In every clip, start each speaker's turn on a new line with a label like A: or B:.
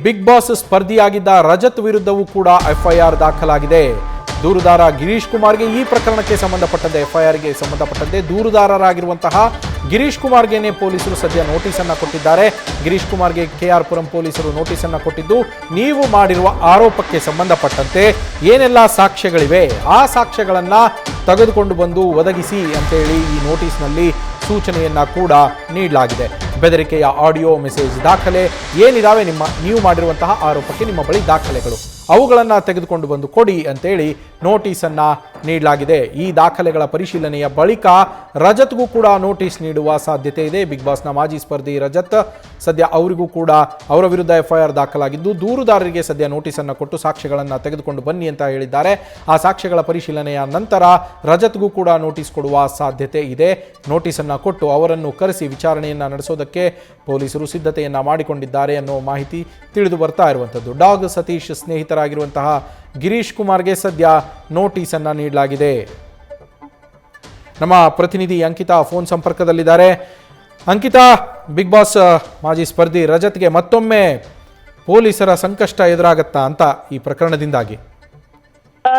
A: Big boss ಸ್ಪರ್ಧಿಯಾಗಿದ್ದ Rajat ವಿರುದ್ಧವೂ ಕೂಡ FIR ದಾಖಲಾಗಿದೆ. ದೂರುದಾರ ಗಿರೀಶ್ ಕುಮಾರ್ಗೆ ಈ ಪ್ರಕರಣಕ್ಕೆ ಸಂಬಂಧಪಟ್ಟಂತೆ ಎಫ್ಐಆರ್ಗೆ ಸಂಬಂಧಪಟ್ಟಂತೆ ದೂರುದಾರರಾಗಿರುವಂತಹ ಗಿರೀಶ್ ಕುಮಾರ್ಗೆನೇ ಪೊಲೀಸರು ಸದ್ಯ ನೋಟಿಸ್ ಅನ್ನು ಕೊಟ್ಟಿದ್ದಾರೆ. ಗಿರೀಶ್ ಕುಮಾರ್ಗೆ ಕೆಆರ್ ಪುರಂ ಪೊಲೀಸರು ನೋಟಿಸ್ ಅನ್ನು ಕೊಟ್ಟಿದ್ದು, ನೀವು ಮಾಡಿರುವ ಆರೋಪಕ್ಕೆ ಸಂಬಂಧಪಟ್ಟಂತೆ ಏನೆಲ್ಲ ಸಾಕ್ಷ್ಯಗಳಿವೆ ಆ ಸಾಕ್ಷ್ಯಗಳನ್ನ ತೆಗೆದುಕೊಂಡು ಬಂದು ಒದಗಿಸಿ ಅಂತೇಳಿ ಈ ನೋಟಿಸ್ನಲ್ಲಿ ಸೂಚನೆಯನ್ನ ಕೂಡ ನೀಡಲಾಗಿದೆ. ಬೆದರಿಕೆಯ ಆಡಿಯೋ ಮೆಸೇಜ್ ದಾಖಲೆ ಏನಿದಾವೆ ನೀವು ಮಾಡಿರುವಂತಹ ಆರೋಪಕ್ಕೆ ನಿಮ್ಮ ಬಳಿ ದಾಖಲೆಗಳು ಅವುಗಳನ್ನು ತೆಗೆದುಕೊಂಡು ಬಂದು ಕೊಡಿ ಅಂತೇಳಿ ನೋಟಿಸನ್ನು ನೀಡಲಾಗಿದೆ. ಈ ದಾಖಲೆಗಳ ಪರಿಶೀಲನೆಯ ಬಳಿಕ ರಜತ್ಗೂ ಕೂಡ ನೋಟಿಸ್ ನೀಡುವ ಸಾಧ್ಯತೆ ಇದೆ. ಬಿಗ್ ಬಾಸ್ನ ಮಾಜಿ ಸ್ಪರ್ಧಿ ರಜತ್ ಸದ್ಯ ಅವರಿಗೂ ಕೂಡ ಅವರ ವಿರುದ್ಧ ಎಫ್ಐಆರ್ ದಾಖಲಾಗಿದ್ದು, ದೂರುದಾರರಿಗೆ ಸದ್ಯ ನೋಟಿಸನ್ನು ಕೊಟ್ಟು ಸಾಕ್ಷ್ಯಗಳನ್ನು ತೆಗೆದುಕೊಂಡು ಬನ್ನಿ ಅಂತ ಹೇಳಿದ್ದಾರೆ. ಆ ಸಾಕ್ಷ್ಯಗಳ ಪರಿಶೀಲನೆಯ ನಂತರ ರಜತ್ಗೂ ಕೂಡ ನೋಟಿಸ್ ಕೊಡುವ ಸಾಧ್ಯತೆ ಇದೆ. ನೋಟಿಸನ್ನು ಕೊಟ್ಟು ಅವರನ್ನು ಕರೆಸಿ ವಿಚಾರಣೆಯನ್ನು ನಡೆಸೋದಕ್ಕೆ ಪೊಲೀಸರು ಸಿದ್ಧತೆಯನ್ನು ಮಾಡಿಕೊಂಡಿದ್ದಾರೆ ಅನ್ನೋ ಮಾಹಿತಿ ತಿಳಿದು ಬರ್ತಾ ಇರುವಂಥದ್ದು. ಡಾಗ್ ಸತೀಶ್ ಸ್ನೇಹಿತರಾಗಿರುವಂತಹ ಗಿರೀಶ್ ಕುಮಾರ್ಗೆ ಸದ್ಯ ನೋಟಿಸ್ ಅನ್ನು ನೀಡಲಾಗಿದೆ. ನಮ್ಮ ಪ್ರತಿನಿಧಿ ಅಂಕಿತಾ ಫೋನ್ ಸಂಪರ್ಕದಲ್ಲಿದ್ದಾರೆ. ಅಂಕಿತಾ, ಬಿಗ್ ಬಾಸ್ ಮಾಜಿ ಸ್ಪರ್ಧಿ ರಜತ್ಗೆ ಮತ್ತೊಮ್ಮೆ ಪೊಲೀಸರ ಸಂಕಷ್ಟ ಎದುರಾಗತ್ತಾ ಅಂತ ಈ ಪ್ರಕರಣದಿಂದಾಗಿ?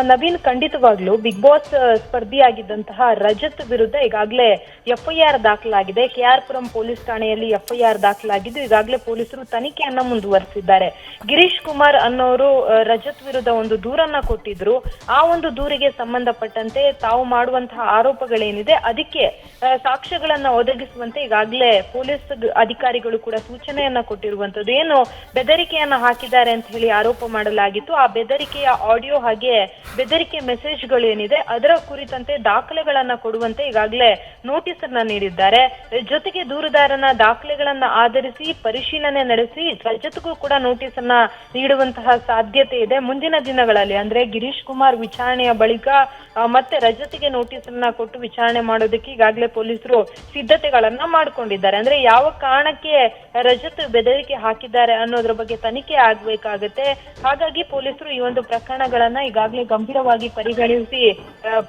B: ನವೀನ್, ಖಂಡಿತವಾಗ್ಲೂ ಬಿಗ್ ಬಾಸ್ ಸ್ಪರ್ಧಿಯಾಗಿದ್ದಂತಹ ರಜತ್ ವಿರುದ್ಧ ಈಗಾಗಲೇ ಎಫ್ಐಆರ್ ದಾಖಲಾಗಿದೆ. ಕೆಆರ್ ಪುರಂ ಪೊಲೀಸ್ ಠಾಣೆಯಲ್ಲಿ ಎಫ್ಐಆರ್ ದಾಖಲಾಗಿದ್ದು ಈಗಾಗಲೇ ಪೊಲೀಸರು ತನಿಖೆಯನ್ನ ಮುಂದುವರೆಸಿದ್ದಾರೆ. ಗಿರೀಶ್ ಕುಮಾರ್ ಅನ್ನೋರು ರಜತ್ ವಿರುದ್ಧ ಒಂದು ದೂರನ್ನ ಕೊಟ್ಟಿದ್ರು. ಆ ಒಂದು ದೂರಿಗೆ ಸಂಬಂಧಪಟ್ಟಂತೆ ತಾವು ಮಾಡುವಂತಹ ಆರೋಪಗಳೇನಿದೆ ಅದಕ್ಕೆ ಸಾಕ್ಷ್ಯಗಳನ್ನ ಒದಗಿಸುವಂತೆ ಈಗಾಗಲೇ ಪೊಲೀಸ್ ಅಧಿಕಾರಿಗಳು ಕೂಡ ಸೂಚನೆಯನ್ನ ಕೊಟ್ಟಿರುವಂತದ್ದು. ಏನು ಬೆದರಿಕೆಯನ್ನ ಹಾಕಿದ್ದಾರೆ ಅಂತ ಹೇಳಿ ಆರೋಪ ಮಾಡಲಾಗಿತ್ತು. ಆ ಬೆದರಿಕೆಯ ಆಡಿಯೋ ಹಾಗೆ ಬೆದರಿಕೆ ಮೆಸೇಜ್ಗಳು ಏನಿದೆ ಅದರ ಕುರಿತಂತೆ ದಾಖಲೆಗಳನ್ನ ಕೊಡುವಂತೆ ಈಗಾಗಲೇ ನೋಟಿಸ್ ಅನ್ನ ನೀಡಿದ್ದಾರೆ. ಜೊತೆಗೆ ದೂರುದಾರನ ದಾಖಲೆಗಳನ್ನ ಆಧರಿಸಿ ಪರಿಶೀಲನೆ ನಡೆಸಿ ರಜತ್ಗೂ ಕೂಡ ನೋಟಿಸ್ ಅನ್ನ ನೀಡುವಂತಹ ಸಾಧ್ಯತೆ ಇದೆ ಮುಂದಿನ ದಿನಗಳಲ್ಲಿ. ಅಂದ್ರೆ ಗಿರೀಶ್ ಕುಮಾರ್ ವಿಚಾರಣೆಯ ಬಳಿಕ ಮತ್ತೆ ರಜತ್ಗೆ ನೋಟಿಸ್ ಅನ್ನ ಕೊಟ್ಟು ವಿಚಾರಣೆ ಮಾಡೋದಕ್ಕೆ ಈಗಾಗಲೇ ಪೊಲೀಸರು ಸಿದ್ಧತೆಗಳನ್ನ ಮಾಡ್ಕೊಂಡಿದ್ದಾರೆ. ಅಂದ್ರೆ ಯಾವ ಕಾರಣಕ್ಕೆ ರಜತ್ ಬೆದರಿಕೆ ಹಾಕಿದ್ದಾರೆ ಅನ್ನೋದ್ರ ಬಗ್ಗೆ ತನಿಖೆ ಆಗ್ಬೇಕಾಗತ್ತೆ. ಹಾಗಾಗಿ ಪೊಲೀಸರು ಈ ಒಂದು ಪ್ರಕರಣಗಳನ್ನ ಈಗಾಗಲೇ ಗಂಭೀರವಾಗಿ ಪರಿಗಣಿಸಿ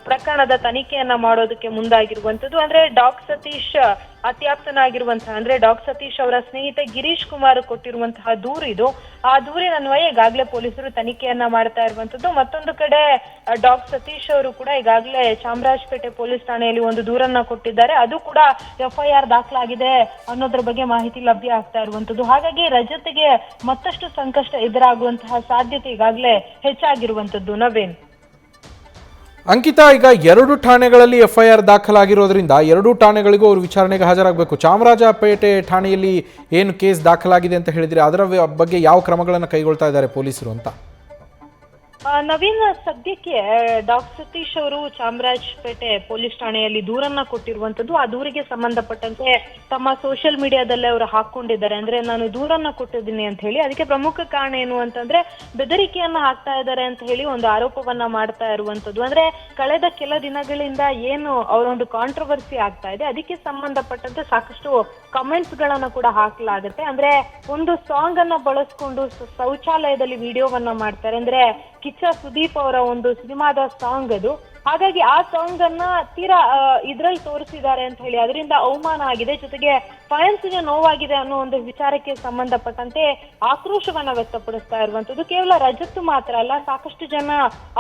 B: ಪ್ರಕರಣದ ತನಿಖೆಯನ್ನ ಮಾಡೋದಕ್ಕೆ ಮುಂದಾಗಿರುವಂತದ್ದು. ಅಂದ್ರೆ ಡಾಗ್ ಸತೀಶ್ ಅತ್ಯಾಪ್ತನಾಗಿರುವಂತಹ ಅಂದ್ರೆ ಡಾಗ್ ಸತೀಶ್ ಅವರ ಸ್ನೇಹಿತ ಗಿರೀಶ್ ಕುಮಾರ್ ಕೊಟ್ಟಿರುವಂತಹ ದೂರು ಇದು. ಆ ದೂರಿನ ಅನ್ವಯ ಈಗಾಗಲೇ ಪೊಲೀಸರು ತನಿಖೆಯನ್ನ ಮಾಡ್ತಾ ಇರುವಂತದ್ದು. ಮತ್ತೊಂದು ಕಡೆ ಡಾಗ್ ಸತೀಶ್ ಅವರು ಕೂಡ ಈಗಾಗಲೇ ಚಾಮರಾಜಪೇಟೆ ಪೊಲೀಸ್ ಠಾಣೆಯಲ್ಲಿ ಒಂದು ದೂರನ್ನ ಕೊಟ್ಟಿದ್ದಾರೆ. ಅದು ಕೂಡ ಎಫ್ಐಆರ್ ದಾಖಲಾಗಿದೆ ಅನ್ನೋದ್ರ ಬಗ್ಗೆ ಮಾಹಿತಿ ಲಭ್ಯ ಆಗ್ತಾ ಇರುವಂತದ್ದು. ಹಾಗಾಗಿ ರಜತ್ಗೆ ಮತ್ತಷ್ಟು ಸಂಕಷ್ಟ ಎದುರಾಗುವಂತಹ ಸಾಧ್ಯತೆ ಈಗಾಗಲೇ ಹೆಚ್ಚಾಗಿರುವಂತದ್ದು. ನವೀನ್,
A: ಅಂಕಿತಾ, ಈಗ 2 ಠಾಣೆಗಳಲ್ಲಿ ಎಫ್ಐಆರ್ ದಾಖಲಾಗಿರೋದ್ರಿಂದ 2 ಠಾಣೆಗಳಿಗೂ ಅವರು ವಿಚಾರಣೆಗೆ ಹಾಜರಾಗಬೇಕು. ಚಾಮರಾಜಪೇಟೆ ಠಾಣೆಯಲ್ಲಿ ಏನು ಕೇಸ್ ದಾಖಲಾಗಿದೆ ಅಂತ ಹೇಳಿದ್ರೆ ಅದರ ಬಗ್ಗೆ ಯಾವ ಕ್ರಮಗಳನ್ನು ಕೈಗೊಳ್ತಾ ಇದ್ದಾರೆ ಪೊಲೀಸರು ಅಂತ?
B: ನವೀನ್, ಸದ್ಯಕ್ಕೆ ಡಾಗ್ ಸತೀಶ್ ಅವರು ಚಾಮರಾಜಪೇಟೆ ಪೊಲೀಸ್ ಠಾಣೆಯಲ್ಲಿ ದೂರನ್ನ ಕೊಟ್ಟಿರುವಂತದ್ದು. ಆ ದೂರಿಗೆ ಸಂಬಂಧಪಟ್ಟಂತೆ ತಮ್ಮ ಸೋಷಿಯಲ್ ಮೀಡಿಯಾದಲ್ಲೇ ಅವರು ಹಾಕೊಂಡಿದ್ದಾರೆ. ಅಂದ್ರೆ ನಾನು ದೂರನ್ನ ಕೊಟ್ಟಿದ್ದೀನಿ ಅಂತ ಹೇಳಿ. ಅದಕ್ಕೆ ಪ್ರಮುಖ ಕಾರಣ ಏನು ಅಂತಂದ್ರೆ ಬೆದರಿಕೆಯನ್ನ ಹಾಕ್ತಾ ಇದ್ದಾರೆ ಅಂತ ಹೇಳಿ ಒಂದು ಆರೋಪವನ್ನ ಮಾಡ್ತಾ ಇರುವಂತದ್ದು. ಅಂದ್ರೆ ಕಳೆದ ಕೆಲ ದಿನಗಳಿಂದ ಏನು ಅವರೊಂದು ಕಾಂಟ್ರವರ್ಸಿ ಆಗ್ತಾ ಇದೆ ಅದಕ್ಕೆ ಸಂಬಂಧಪಟ್ಟಂತೆ ಸಾಕಷ್ಟು ಕಮೆಂಟ್ಸ್ ಗಳನ್ನ ಕೂಡ ಹಾಕಲಾಗುತ್ತೆ. ಅಂದ್ರೆ ಒಂದು ಸಾಂಗ್ ಅನ್ನ ಬಳಸ್ಕೊಂಡು ಶೌಚಾಲಯದಲ್ಲಿ ವಿಡಿಯೋವನ್ನ ಮಾಡ್ತಾರೆ. ಅಂದ್ರೆ ಕಿಚ್ಚ ಸುದೀಪ್ ಅವರ ಒಂದು ಸಿನಿಮಾದ ಸಾಂಗ್ ಅದು. ಹಾಗಾಗಿ ಆ ಸಾಂಗ್ ಅನ್ನ ತೀರಾ ಇದ್ರಲ್ಲಿ ತೋರಿಸಿದ್ದಾರೆ ಅಂತ ಹೇಳಿ ಅದರಿಂದ ಅವಮಾನ ಆಗಿದೆ. ಜೊತೆಗೆ ಫ್ಯಾನ್ಸ್ಗೆ ನೋವಾಗಿದೆ ಅನ್ನೋ ಒಂದು ವಿಚಾರಕ್ಕೆ ಸಂಬಂಧಪಟ್ಟಂತೆ ಆಕ್ರೋಶವನ್ನ ವ್ಯಕ್ತಪಡಿಸ್ತಾ ಇರುವಂತದ್ದು. ಕೇವಲ ರಜತ್ ಮಾತ್ರ ಅಲ್ಲ, ಸಾಕಷ್ಟು ಜನ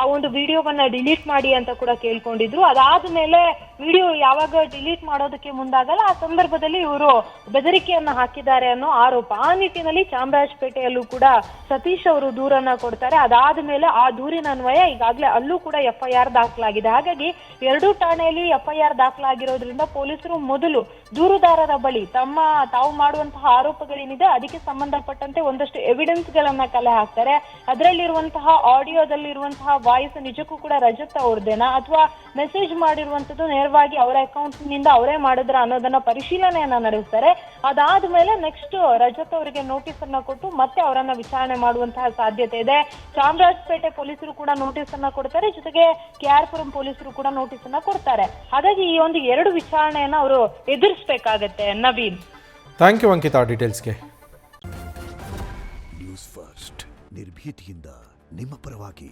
B: ಆ ಒಂದು ವಿಡಿಯೋವನ್ನ ಡಿಲೀಟ್ ಮಾಡಿ ಅಂತ ಕೂಡ ಕೇಳ್ಕೊಂಡಿದ್ರು. ಅದಾದ್ಮೇಲೆ ವಿಡಿಯೋ ಯಾವಾಗ ಡಿಲೀಟ್ ಮಾಡೋದಕ್ಕೆ ಮುಂದಾಗಲ್ಲ ಆ ಸಂದರ್ಭದಲ್ಲಿ ಇವರು ಬೆದರಿಕೆಯನ್ನ ಹಾಕಿದ್ದಾರೆ ಅನ್ನೋ ಆರೋಪ. ಆ ನಿಟ್ಟಿನಲ್ಲಿ ಚಾಮರಾಜಪೇಟೆಯಲ್ಲೂ ಕೂಡ ಸತೀಶ್ ಅವರು ದೂರನ್ನ ಕೊಡ್ತಾರೆ. ಅದಾದ್ಮೇಲೆ ಆ ದೂರಿನ ಅನ್ವಯ ಈಗಾಗಲೇ ಅಲ್ಲೂ ಕೂಡ ಎಫ್ಐಆರ್ ದಾಖಲಾಗಿದೆ. ಹಾಗಾಗಿ 2 ಠಾಣೆಯಲ್ಲಿ ಎಫ್ಐಆರ್ ದಾಖಲಾಗಿರೋದ್ರಿಂದ ಪೊಲೀಸರು ಮೊದಲು ದೂರುದಾರರ ಬಳಿ ತಾವು ಮಾಡುವಂತಹ ಆರೋಪಗಳೇನಿದೆ ಅದಕ್ಕೆ ಸಂಬಂಧಪಟ್ಟಂತೆ ಒಂದಷ್ಟು ಎವಿಡೆನ್ಸ್ ಗಳನ್ನ ಕಲೆ ಹಾಕ್ತಾರೆ. ಅದರಲ್ಲಿರುವಂತಹ ಆಡಿಯೋದಲ್ಲಿರುವಂತಹ ವಾಯ್ಸ್ ನಿಜಕ್ಕೂ ಕೂಡ ರಜತ್ ಅವ್ರದ್ದೇನಾ ಅಥವಾ ಮೆಸೇಜ್ ಮಾಡಿರುವಂತದ್ದು ನೇರವಾಗಿ ಅವರ ಅಕೌಂಟ್ ನಿಂದ ಅವರೇ ಮಾಡಿದ್ರ ಅನ್ನೋದನ್ನ ಪರಿಶೀಲನೆಯನ್ನ ನಡೆಸ್ತಾರೆ. ಅದಾದ್ಮೇಲೆ ನೆಕ್ಸ್ಟ್ ರಜತ್ ಅವರಿಗೆ ನೋಟಿಸ್ ಅನ್ನ ಕೊಟ್ಟು ಮತ್ತೆ ಅವರನ್ನ ವಿಚಾರಣೆ ಮಾಡುವಂತಹ ಸಾಧ್ಯತೆ ಇದೆ. ಚಾಮರಾಜಪೇಟೆ ಪೊಲೀಸರು ಕೂಡ ನೋಟಿಸ್ ಅನ್ನ ಕೊಡ್ತಾರೆ. ಜೊತೆಗೆ ಕೆಆರ್ ಪುರಂ ಪೊಲೀಸರು ಕೂಡ ನೋಟಿಸ್ ಅನ್ನ ಕೊಡ್ತಾರೆ. ಹಾಗಾಗಿ ಈ ಒಂದು 2 ವಿಚಾರಣೆಯನ್ನ ಅವರು ಎದುರಿಸಬೇಕಾಗತ್ತೆ. ನವೀನ್,
A: ಥ್ಯಾಂಕ್ ಯು ಅಂಕಿತಾ ಡೀಟೇಲ್ಸ್ಗೆ.
C: ನ್ಯೂಸ್ ಫಸ್ಟ್ ನಿರ್ಭೀತಿಯಿಂದ ನಿಮ್ಮ ಪರವಾಗಿ.